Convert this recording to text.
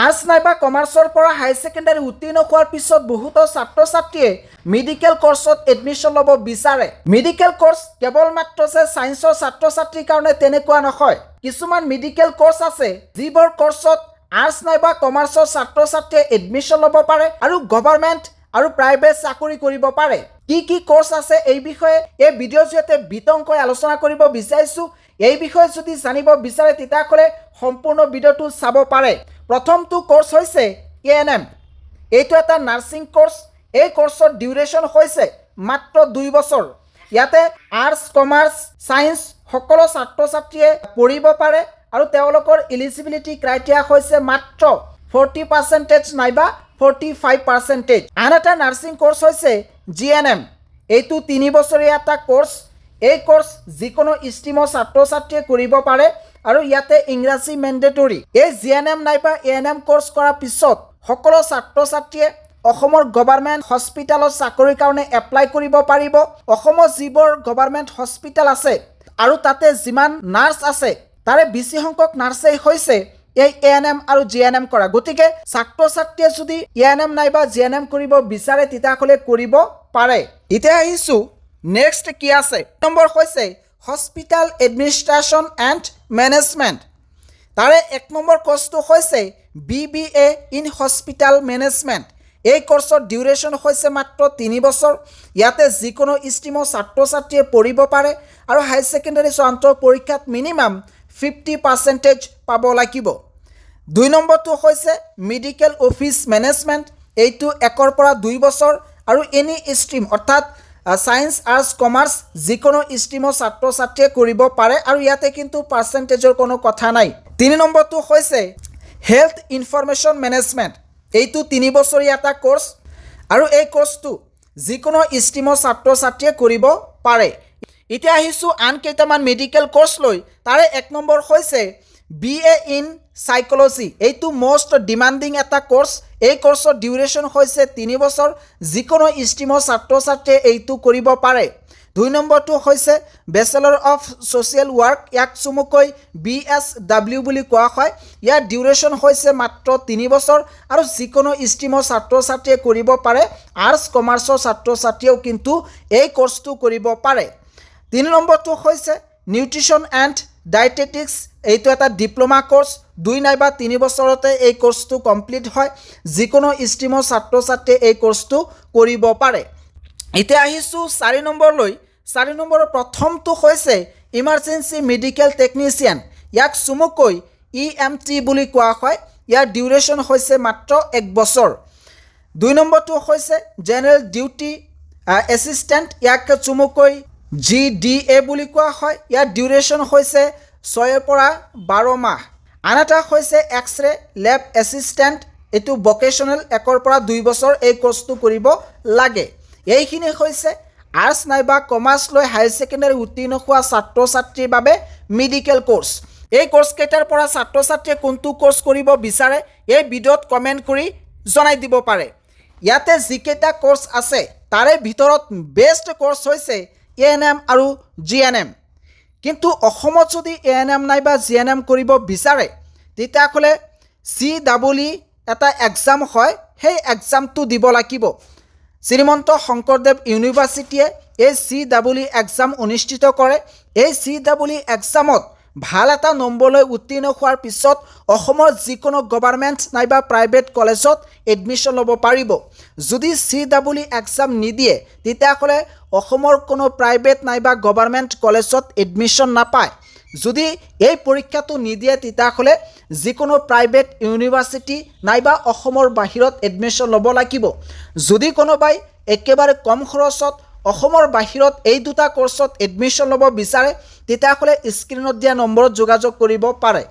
Arts নাইবা কমাৰ্চৰ পৰা হাই ছেকেণ্ডাৰী উত্তীৰ্ণ হোৱাৰ পিছত বহুতো ছাত্ৰ ছাত্ৰীয়ে মেডিকেল কোৰ্সত এডমিশ্যন ল'ব বিচাৰে। মেডিকেল কোৰ্স কেৱল মাত্ৰ যে সায়েন্সৰ ছাত্ৰ ছাত্ৰীৰ কাৰণে তেনেকুৱা নহয়। কিছুমান মেডিকেল কোৰ্স আছে যিবোৰ কোৰ্সত আৰ্টছ নাইবা কমাৰ্চৰ ছাত্ৰ ছাত্ৰীয়ে এডমিশ্যন ল'ব পাৰে আৰু গভৰ্ণমেণ্ট আৰু প্ৰাইভেট চাকৰি কৰিব পাৰে। কি কোৰ্স আছে এই বিষয়ে এই ভিডিঅ'ৰ জৰিয়তে বিতংকৈ আলোচনা কৰিব বিচাৰিছোঁ। এই বিষয়ে যদি জানিব বিচাৰে তেতিয়াহ'লে সম্পূৰ্ণ ভিডিঅ'টো চাব পাৰে। প্ৰথমটো কোৰ্স হৈছে ANM। এইটো এটা নাৰ্ছিং কোৰ্স। এই কোৰ্সৰ ডিউৰেশ্যন হৈছে মাত্ৰ 2 বছৰ। ইয়াতে আৰ্টছ কমাৰ্চ সায়েন্স সকলো ছাত্ৰ ছাত্ৰীয়ে পঢ়িব পাৰে আৰু তেওঁলোকৰ এলিজিবিলিটি ক্ৰাইটেৰিয়া হৈছে মাত্ৰ 40% নাইবা 45%। আন এটা নাৰ্ছিং কোৰ্স হৈছে GNM। এইটো 3 বছৰীয়া এটা কোৰ্স। এই কোৰ্স যিকোনো ষ্ট্ৰীমৰ ছাত্ৰ ছাত্ৰীয়ে কৰিব পাৰে আৰু ইয়াতে ইংৰাজী মেণ্ডেটৰী। এই GNM নাইবা ANM কোৰ্স কৰাৰ পিছত সকলো ছাত্ৰ ছাত্ৰীয়ে অসমৰ গভৰ্ণমেণ্ট হস্পিটেলত চাকৰিৰ কাৰণে এপ্লাই কৰিব পাৰিব। অসমৰ যিবোৰ গভৰ্ণমেণ্ট হস্পিটেল আছে আৰু তাতে যিমান নাৰ্ছ আছে তাৰে বেছি সংখ্যক নাৰ্ছেই হৈছে এই ANM আৰু GNM কৰা। গতিকে ছাত্ৰ ছাত্ৰীয়ে যদি ANM নাইবা GNM কৰিব বিচাৰে তেতিয়াহ'লে কৰিব পাৰে। এতিয়া আহিছোঁ নেক্সট কি আছে। নম্বৰ হৈছে হস্পিটেল এডমিনিষ্ট্ৰেশ্যন এণ্ড মেনেজমেণ্ট। তাৰে 1 নম্বৰ কোৰ্সটো হৈছে BBA ইন হস্পিটেল মেনেজমেণ্ট। এই কোৰ্সৰ ডিউৰেশ্যন হৈছে মাত্ৰ 3 বছৰ। ইয়াতে যিকোনো ষ্ট্ৰীমৰ ছাত্ৰ ছাত্ৰীয়ে পঢ়িব পাৰে আৰু হাই ছেকেণ্ডাৰী চূড়ান্ত পৰীক্ষাত মিনিমাম 50% পাব লাগিব। 2 নম্বৰটো হৈছে মেডিকেল অফিচ মেনেজমেণ্ট। এইটো 1 পৰা 2 বছৰ আৰু এনি ষ্ট্ৰীম অৰ্থাৎ সায়েন্স আৰ্টছ কমাৰ্চ যিকোনো ষ্ট্ৰীমৰ ছাত্ৰ ছাত্ৰীয়ে কৰিব পাৰে আৰু ইয়াতে কিন্তু পাৰ্চেণ্টেজৰ কোনো কথা নাই। 3 নম্বৰটো হৈছে হেল্থ ইনফৰমেশ্যন মেনেজমেণ্ট। এইটো 3 বছৰীয়া এটা কোৰ্স আৰু এই কোৰ্সটো যিকোনো ষ্ট্ৰীমৰ ছাত্ৰ ছাত্ৰীয়ে কৰিব পাৰে। এতিয়া আহিছোঁ আন কেইটামান মেডিকেল কোৰ্স লৈ। তাৰে 1 নম্বৰ হৈছে BA ইন সাইকোলজি। এইটো মোষ্ট ডিমাণ্ডিং এটা কোৰ্স। এই কোৰ্সৰ ডিউৰেশ্যন হৈছে 3 বছৰ। যিকোনো ষ্ট্ৰীমৰ ছাত্ৰ ছাত্ৰীয়ে এইটো কৰিব পাৰে। 2 নম্বৰটো হৈছে বেচেলৰ অফ ছ'চিয়েল ৱৰ্ক। ইয়াক চমুকৈ BSW বুলি কোৱা হয়। ইয়াৰ ডিউৰেশ্যন হৈছে মাত্ৰ 3 বছৰ আৰু যিকোনো ষ্ট্ৰীমৰ ছাত্ৰ ছাত্ৰীয়ে কৰিব পাৰে। আৰ্টছ কমাৰ্চৰ ছাত্ৰ ছাত্ৰীয়েও কিন্তু এই কোৰ্সটো কৰিব পাৰে। 3 নম্বৰটো হৈছে নিউট্ৰিশ্যন এণ্ড ডায়েটেটিক্স। এইটো এটা ডিপ্ল'মা কোৰ্স। 2 নাইবা 3 বছৰতে এই কোৰ্সটো কমপ্লিট হয়। যিকোনো ষ্ট্ৰীমৰ ছাত্ৰ ছাত্ৰীয়ে এই কোৰ্সটো কৰিব পাৰে। এতিয়া আহিছোঁ 4 নম্বৰলৈ। 4 নম্বৰৰ প্ৰথমটো হৈছে ইমাৰ্জেঞ্চি মেডিকেল টেকনিচিয়ান। ইয়াক চমুকৈ EMT বুলি কোৱা হয়। ইয়াৰ ডিউৰেশ্যন হৈছে মাত্ৰ 1 বছৰ। 2 নম্বৰটো হৈছে জেনেৰেল ডিউটি এছিষ্টেণ্ট। ইয়াক চমুকৈ GDA বুলি কোৱা হয়। ইয়াৰ ডিউৰেশ্যন হৈছে 6 পৰা 12 মাহ। আন এটা হৈছে এক্সৰে লেব এছিষ্টেণ্ট। এইটো ভকেশ্যনেল 1 পৰা 2 বছৰ এই কোৰ্সটো কৰিব লাগে। এইখিনি হৈছে আৰ্টছ নাইবা কমাৰ্চ লৈ হাই ছেকেণ্ডাৰী উত্তীৰ্ণ হোৱা ছাত্ৰ ছাত্ৰীৰ বাবে মেডিকেল কোৰ্স। এই কোৰ্সকেইটাৰ পৰা ছাত্ৰ ছাত্ৰীয়ে কোনটো কোৰ্স কৰিব বিচাৰে এই ভিডিঅ'ত কমেণ্ট কৰি জনাই দিব পাৰে। ইয়াতে যিকেইটা কোৰ্স আছে তাৰে ভিতৰত বেষ্ট কোৰ্স হৈছে ANM আৰু GNM। কিন্তু অসমত যদি ANM নাইবা GNM কৰিব বিচাৰে তেতিয়াহ'লে CEE এটা এক্সাম হয়। সেই এক্সামটো দিব লাগিব। শ্ৰীমন্ত শংকৰদেৱ ইউনিভাৰ্চিটিয়ে এই CEE এক্সাম অনুষ্ঠিত কৰে। এই CEE এক্সামত ভাল এটা নম্বৰলৈ উত্তীৰ্ণ হোৱাৰ পিছত অসমৰ যিকোনো গভৰ্ণমেণ্ট নাইবা প্ৰাইভেট কলেজত এডমিশ্যন ল'ব পাৰিব। যদি CEE এক্সাম নিদিয়ে তেতিয়াহ'লে অসমৰ কোনো প্ৰাইভেট নাইবা গভৰ্ণমেণ্ট কলেজত এডমিশ্যন নাপায়। যদি এই পৰীক্ষাটো নিদিয়ে তেতিয়াহ'লে যিকোনো প্ৰাইভেট ইউনিভাৰ্চিটি নাইবা অসমৰ বাহিৰত এডমিশ্যন ল'ব লাগিব। যদি কোনোবাই একেবাৰে কম খৰচত অসমৰ বাহিৰত এই 2টা কোৰ্সত এডমিশ্যন ল'ব বিচাৰে তেতিয়াহ'লে স্ক্ৰীনত দিয়া নম্বৰত যোগাযোগ কৰিব পাৰে।